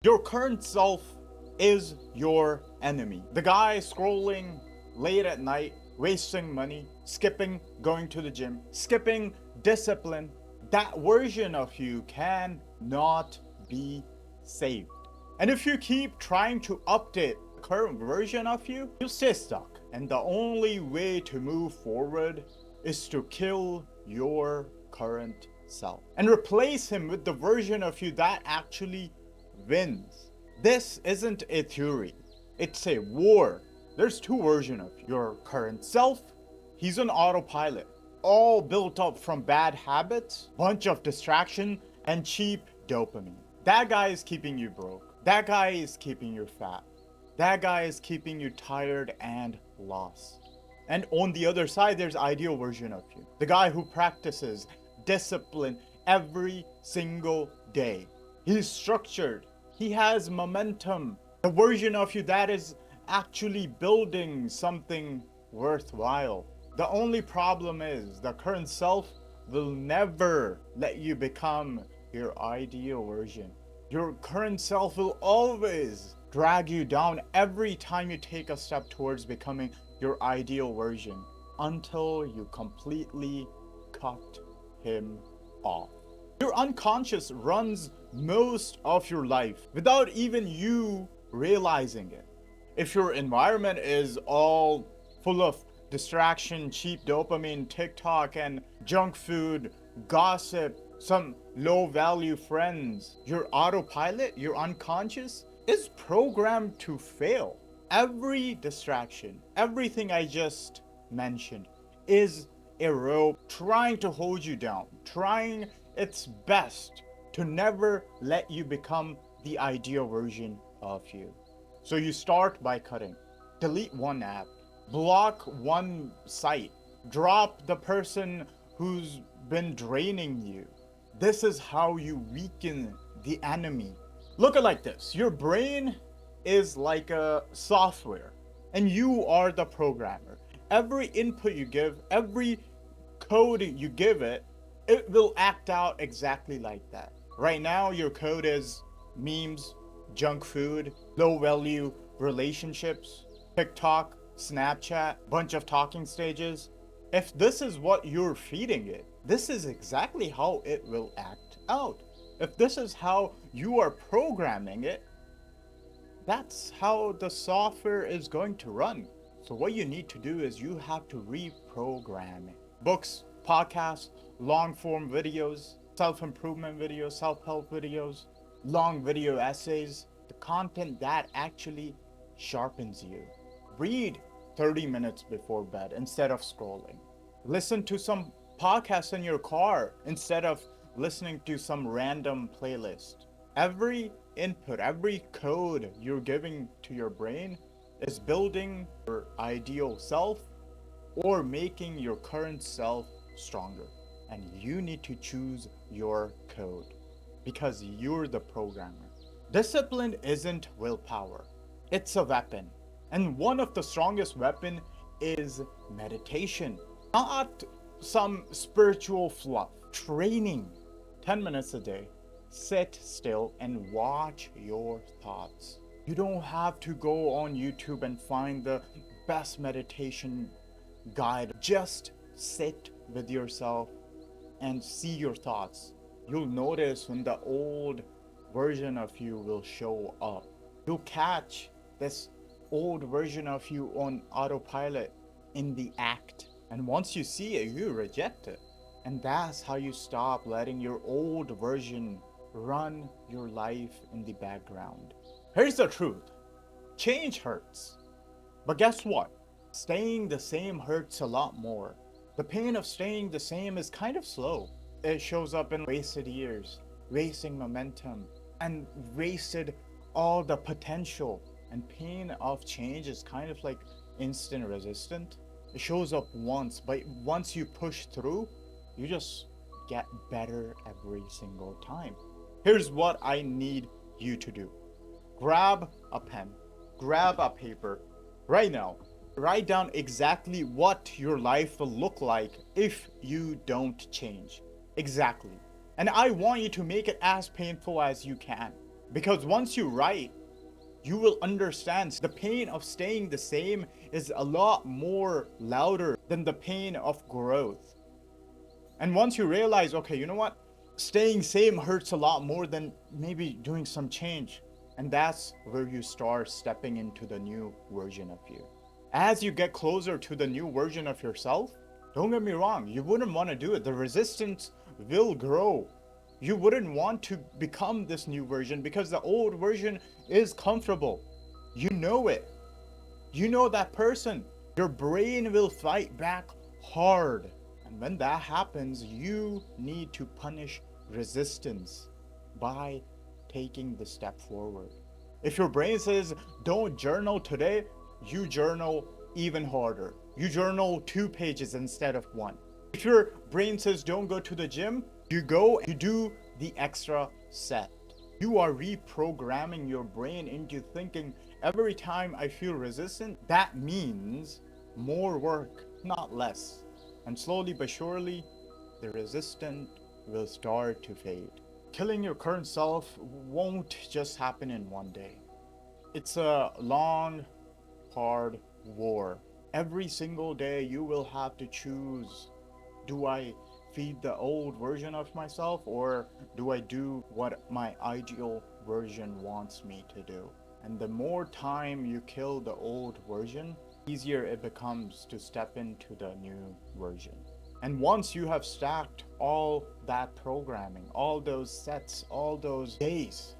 Your current self is your enemy. The guy scrolling late at night, wasting money, skipping going to the gym, skipping discipline, that version of you cannot be saved. And if you keep trying to update the current version of you, you'll stay stuck. And the only way to move forward is to kill your current self and replace him with the version of you that actually wins. This isn't a theory, it's a war. There's two versions of you. Your current self, he's on autopilot, all built up from bad habits, bunch of distraction, and cheap dopamine. That guy is keeping you broke. That guy is keeping you fat. That guy is keeping you tired and lost. And on the other side, there's ideal version of you. The guy who practices discipline every single day. He's structured. He has momentum. The version of you that is actually building something worthwhile. The only problem is the current self will never let you become your ideal version. Your current self will always drag you down every time you take a step towards becoming your ideal version until you completely cut him off. Your unconscious runs most of your life without even you realizing it. If your environment is all full of distraction, cheap dopamine, TikTok, and junk food, gossip, some low value friends, your autopilot, your unconscious, is programmed to fail. Every distraction, everything I just mentioned, is a rope trying to hold you down, trying its best to never let you become the ideal version of you. So you start by cutting, delete one app, block one site, drop the person who's been draining you. This is how you weaken the enemy. Look at it like this. Your brain is like a software and you are the programmer. Every input you give, every code you give it, it will act out exactly like that. Right now, your code is memes, junk food, low value relationships, TikTok, Snapchat, bunch of talking stages. If this is what you're feeding it, this is exactly how it will act out. If this is how you are programming it, that's how the software is going to run. So what you need to do is you have to reprogram it. Books, podcasts, long form videos, self-improvement videos, self-help videos, long video essays, the content that actually sharpens you. Read 30 minutes before bed instead of scrolling. Listen to some podcasts in your car instead of listening to some random playlist. Every input, every code you're giving to your brain is building your ideal self or making your current self stronger. And you need to choose your code because you're the programmer. Discipline isn't willpower, it's a weapon. And one of the strongest weapon is meditation. Not some spiritual fluff. Training. 10 minutes a day. Sit still and watch your thoughts. You don't have to go on YouTube and find the best meditation guide. Just sit with yourself and see your thoughts. You'll notice when the old version of you will show up. You'll catch this old version of you on autopilot in the act. And once you see it, you reject it. And that's how you stop letting your old version run your life in the background. Here's the truth. Change hurts. But guess what? Staying the same hurts a lot more. The pain of staying the same is kind of slow. It shows up in wasted years, wasting momentum, and wasted all the potential. And pain of change is kind of like instant resistant. It shows up once, but once you push through, you just get better every single time. Here's what I need you to do. Grab a pen, grab a paper right now. Write down exactly what your life will look like if you don't change. Exactly. And I want you to make it as painful as you can. Because once you write, you will understand the pain of staying the same is a lot more louder than the pain of growth. And once you realize, okay, you know what? Staying same hurts a lot more than maybe doing some change. And that's where you start stepping into the new version of you. As you get closer to the new version of yourself, don't get me wrong, you wouldn't want to do it. The resistance will grow. You wouldn't want to become this new version because the old version is comfortable. You know it. You know that person. Your brain will fight back hard. And when that happens, you need to punish resistance by taking the step forward. If your brain says, don't journal today, you journal even harder. You journal 2 pages instead of one. If your brain says, don't go to the gym, you go, you do the extra set. You are reprogramming your brain into thinking every time I feel resistant, that means more work, not less. And slowly but surely, the resistance will start to fade. Killing your current self won't just happen in one day. It's a long, hard war. Every single day you will have to choose, do I feed the old version of myself or do I do what my ideal version wants me to do? And the more time you kill the old version, easier it becomes to step into the new version. And once you have stacked all that programming, all those sets, all those days,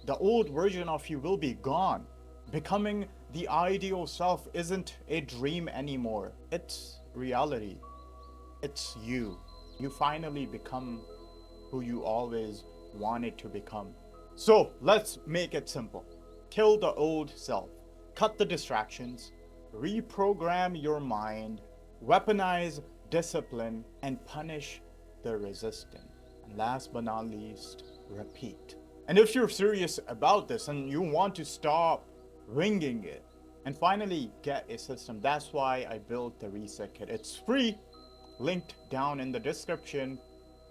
the old version of you will be gone. Becoming the ideal self isn't a dream anymore. It's reality. It's you. You finally become who you always wanted to become. So let's make it simple. Kill the old self. Cut the distractions. Reprogram your mind. Weaponize discipline and punish the resistant. And last but not least, repeat. And if you're serious about this and you want to stop winging it and finally get a system, that's why I built the reset kit. It's free, linked down in the description,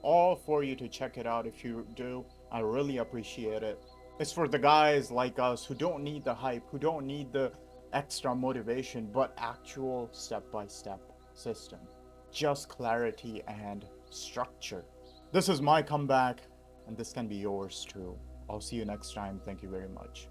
all for you to check it out. If you do, I really appreciate it. It's for the guys like us who don't need the hype, who don't need the extra motivation, but actual step-by-step system. Just clarity and structure. This is my comeback, and this can be yours too. I'll see you next time. Thank you very much.